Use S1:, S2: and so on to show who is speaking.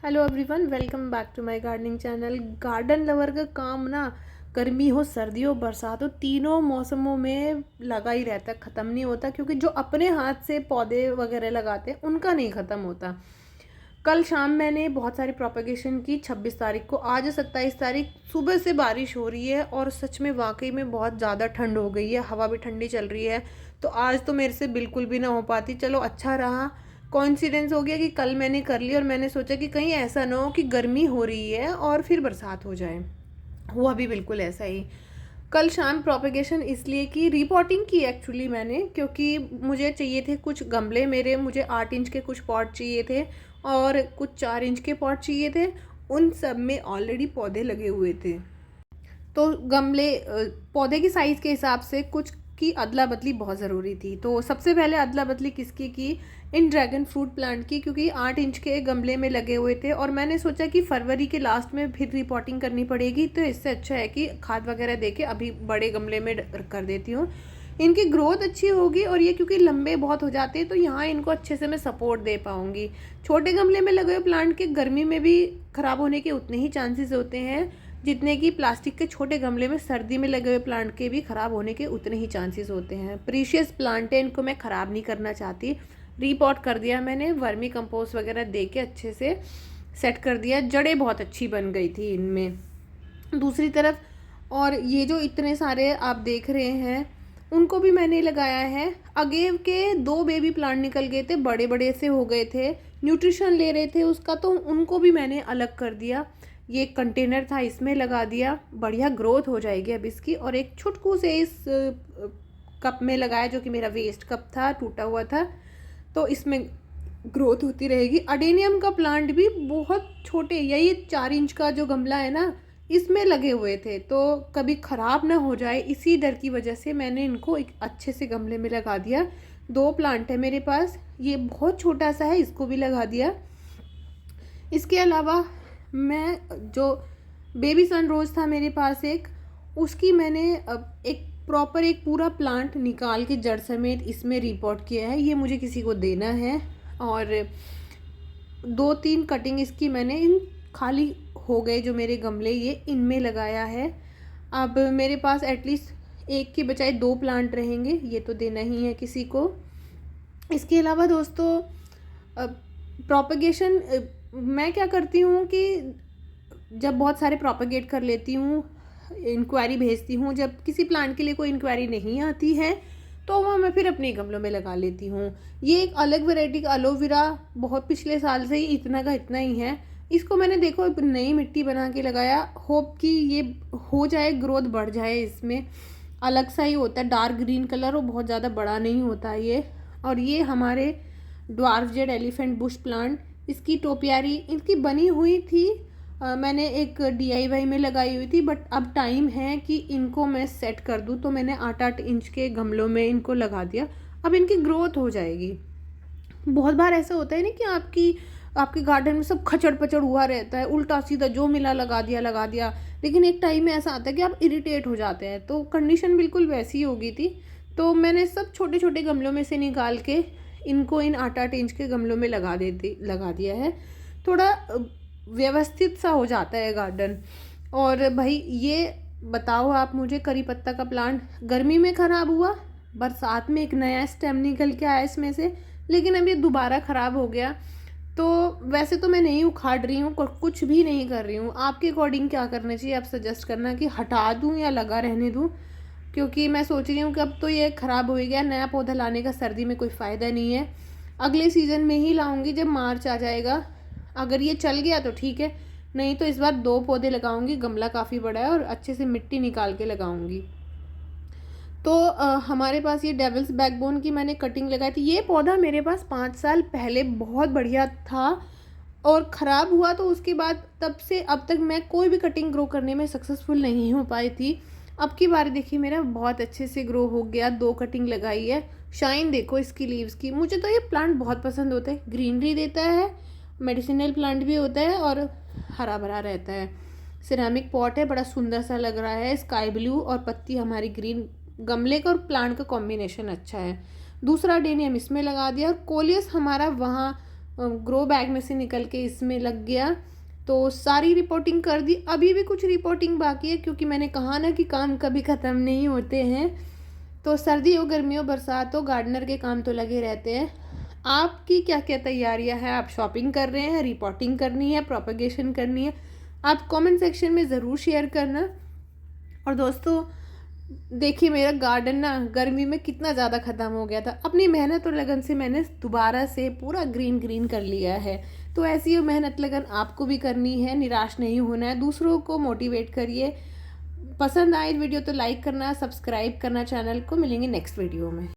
S1: Hello everyone, welcome back to my gardening channel. Garden lover का काम ना गर्मी हो, सर्दी हो, बरसात हो, तीनों मौसमों में लगा ही रहता है, ख़त्म नहीं होता। क्योंकि जो अपने हाथ से पौधे वगैरह लगाते हैं उनका नहीं ख़त्म होता। कल शाम मैंने बहुत सारी प्रोपेगेशन की 26 तारीख को। आज है 27 तारीख। सुबह से बारिश हो रही है और सच में वाकई में बहुत ज़्यादा ठंड हो गई है, हवा भी ठंडी चल रही है। तो आज तो मेरे से बिल्कुल भी ना हो पाती। चलो अच्छा रहा, कॉइंसिडेंस हो गया कि कल मैंने कर ली। और मैंने सोचा कि कहीं ऐसा ना हो कि गर्मी हो रही है और फिर बरसात हो जाए। हुआ भी बिल्कुल ऐसा ही। कल शाम प्रोपेगेशन इसलिए की रिपोर्टिंग की एक्चुअली मैंने, क्योंकि मुझे चाहिए थे कुछ गमले। मुझे 8 इंच के कुछ पॉट चाहिए थे और कुछ 4 इंच के पॉट चाहिए थे। उन सब में ऑलरेडी पौधे लगे हुए थे। तो गमले पौधे की साइज़ के हिसाब से कुछ की अदला बदली बहुत ज़रूरी थी। तो सबसे पहले अदला बदली किसकी की? इन ड्रैगन फ्रूट प्लांट की, क्योंकि 8 इंच के गमले में लगे हुए थे। और मैंने सोचा कि फरवरी के लास्ट में फिर रिपोर्टिंग करनी पड़ेगी, तो इससे अच्छा है कि खाद वगैरह दे के अभी बड़े गमले में कर देती हूँ। इनकी ग्रोथ अच्छी होगी और ये क्योंकि लंबे बहुत हो जाते हैं तो यहाँ इनको अच्छे से मैं सपोर्ट दे पाऊँगी। छोटे गमले में लगे हुए प्लांट के गर्मी में भी ख़राब होने के उतने ही चांसेस होते हैं जितने कि प्लास्टिक के छोटे गमले में सर्दी में लगे हुए प्लांट के भी ख़राब होने के उतने ही चांसेस होते हैं। प्रीशियस प्लांट है, इनको मैं ख़राब नहीं करना चाहती। रीपॉट कर दिया मैंने, वर्मी कंपोस्ट वगैरह दे के अच्छे से सेट कर दिया। जड़ें बहुत अच्छी बन गई थी इनमें। दूसरी तरफ और ये जो इतने सारे आप देख रहे हैं उनको भी मैंने लगाया है। अगेव के 2 बेबी प्लांट निकल गए थे, बड़े बड़े से हो गए थे, न्यूट्रिशन ले रहे थे उसका, तो उनको भी मैंने अलग कर दिया। ये एक कंटेनर था, इसमें लगा दिया, बढ़िया ग्रोथ हो जाएगी अब इसकी। और एक छुटकू से इस कप में लगाया जो कि मेरा वेस्ट कप था, टूटा हुआ था, तो इसमें ग्रोथ होती रहेगी। अडेनियम का प्लांट भी बहुत छोटे, यही 4 इंच का जो गमला है ना, इसमें लगे हुए थे, तो कभी ख़राब ना हो जाए इसी डर की वजह से मैंने इनको एक अच्छे से गमले में लगा दिया। 2 प्लांट है मेरे पास, ये बहुत छोटा सा है, इसको भी लगा दिया। इसके अलावा मैं जो बेबी सन रोज़ था मेरे पास एक, उसकी मैंने एक प्रॉपर एक पूरा प्लांट निकाल के जड़ समेत इसमें रिपोर्ट किया है। ये मुझे किसी को देना है। और 2-3 कटिंग इसकी मैंने इन खाली हो गए जो मेरे गमले, ये इनमें लगाया है। अब मेरे पास एटलीस्ट एक की बजाय 2 प्लांट रहेंगे, ये तो देना ही है किसी को। इसके अलावा दोस्तों प्रोपगेशन मैं क्या करती हूँ कि जब बहुत सारे प्रोपगेट कर लेती हूँ, इंक्वायरी भेजती हूँ, जब किसी प्लांट के लिए कोई इंक्वायरी नहीं आती है तो वह मैं फिर अपने गमलों में लगा लेती हूँ। ये एक अलग वैरायटी का एलोवेरा बहुत पिछले साल से ही इतना का इतना ही है। इसको मैंने देखो नई मिट्टी बना के लगाया, होप कि ये हो जाए, ग्रोथ बढ़ जाए। इसमें अलग सा ही होता है, डार्क ग्रीन कलर, और बहुत ज़्यादा बड़ा नहीं होता ये। और ये हमारे dwarf Z elephant Bush plant, इसकी टोपियारी इनकी बनी हुई थी। मैंने एक DIY में लगाई हुई थी, बट अब टाइम है कि इनको मैं सेट कर दूँ, तो मैंने 8-8 इंच के गमलों में इनको लगा दिया। अब इनकी ग्रोथ हो जाएगी। बहुत बार ऐसा होता है ना कि आपके गार्डन में सब खचड़ पचड़ हुआ रहता है, उल्टा सीधा जो मिला लगा दिया। लेकिन एक टाइम में ऐसा आता है कि आप इरिटेट हो जाते हैं, तो कंडीशन बिल्कुल वैसी हो गई थी। तो मैंने सब छोटे छोटे गमलों में से निकाल के इनको इन 8-8 इंच के गमलों में लगा दिया है। थोड़ा व्यवस्थित सा हो जाता है गार्डन। और भाई ये बताओ आप मुझे, करी पत्ता का प्लांट गर्मी में ख़राब हुआ, बरसात में एक नया स्टेम निकल के आया इसमें से, लेकिन अब ये दोबारा ख़राब हो गया। तो वैसे तो मैं नहीं उखाड़ रही हूँ, कुछ भी नहीं कर रही हूँ। आपके अकॉर्डिंग क्या करना चाहिए, आप सजेस्ट करना कि हटा दूँ या लगा रहने दूँ। क्योंकि मैं सोच रही हूँ कि अब तो ये ख़राब हो ही गया, नया पौधा लाने का सर्दी में कोई फ़ायदा नहीं है। अगले सीज़न में ही लाऊंगी जब मार्च आ जाएगा। अगर ये चल गया तो ठीक है, नहीं तो इस बार 2 पौधे लगाऊंगी। गमला काफ़ी बड़ा है और अच्छे से मिट्टी निकाल के लगाऊंगी। तो हमारे पास ये डेविल्स बैकबोन की मैंने कटिंग लगाई थी। ये पौधा मेरे पास 5 साल पहले बहुत बढ़िया था और ख़राब हुआ, तो उसके बाद तब से अब तक मैं कोई भी कटिंग ग्रो करने में सक्सेसफुल नहीं हो पाई थी। अब की बार देखिए मेरा बहुत अच्छे से ग्रो हो गया, 2 कटिंग लगाई है। शाइन देखो इसकी लीव्स की, मुझे तो ये प्लांट बहुत पसंद होता है। ग्रीनरी देता है, मेडिसिनल प्लांट भी होता है और हरा भरा रहता है। सिरेमिक पॉट है, बड़ा सुंदर सा लग रहा है, स्काई ब्लू और पत्ती हमारी ग्रीन। गमले का और प्लांट का कॉम्बिनेशन अच्छा है। दूसरा डेनियम इसमें लगा दिया और कोलियस हमारा वहाँ ग्रो बैग में से निकल के इसमें लग गया। तो सारी रिपोर्टिंग कर दी, अभी भी कुछ रिपोर्टिंग बाकी है क्योंकि मैंने कहा ना कि काम कभी ख़त्म नहीं होते हैं। तो सर्दी हो, गर्मी हो, बरसात हो, गार्डनर के काम तो लगे रहते हैं। आपकी क्या क्या तैयारियां हैं? आप शॉपिंग कर रहे हैं, रिपोर्टिंग करनी है, प्रोपगेशन करनी है? आप कमेंट सेक्शन में ज़रूर शेयर करना। और दोस्तों देखिए, मेरा गार्डन ना गर्मी में कितना ज़्यादा ख़त्म हो गया था। अपनी मेहनत और लगन से मैंने दोबारा से पूरा ग्रीन ग्रीन कर लिया है। तो ऐसी मेहनत लगन आपको भी करनी है, निराश नहीं होना है, दूसरों को मोटिवेट करिए। पसंद आए वीडियो तो लाइक करना, सब्सक्राइब करना चैनल को। मिलेंगे नेक्स्ट वीडियो में।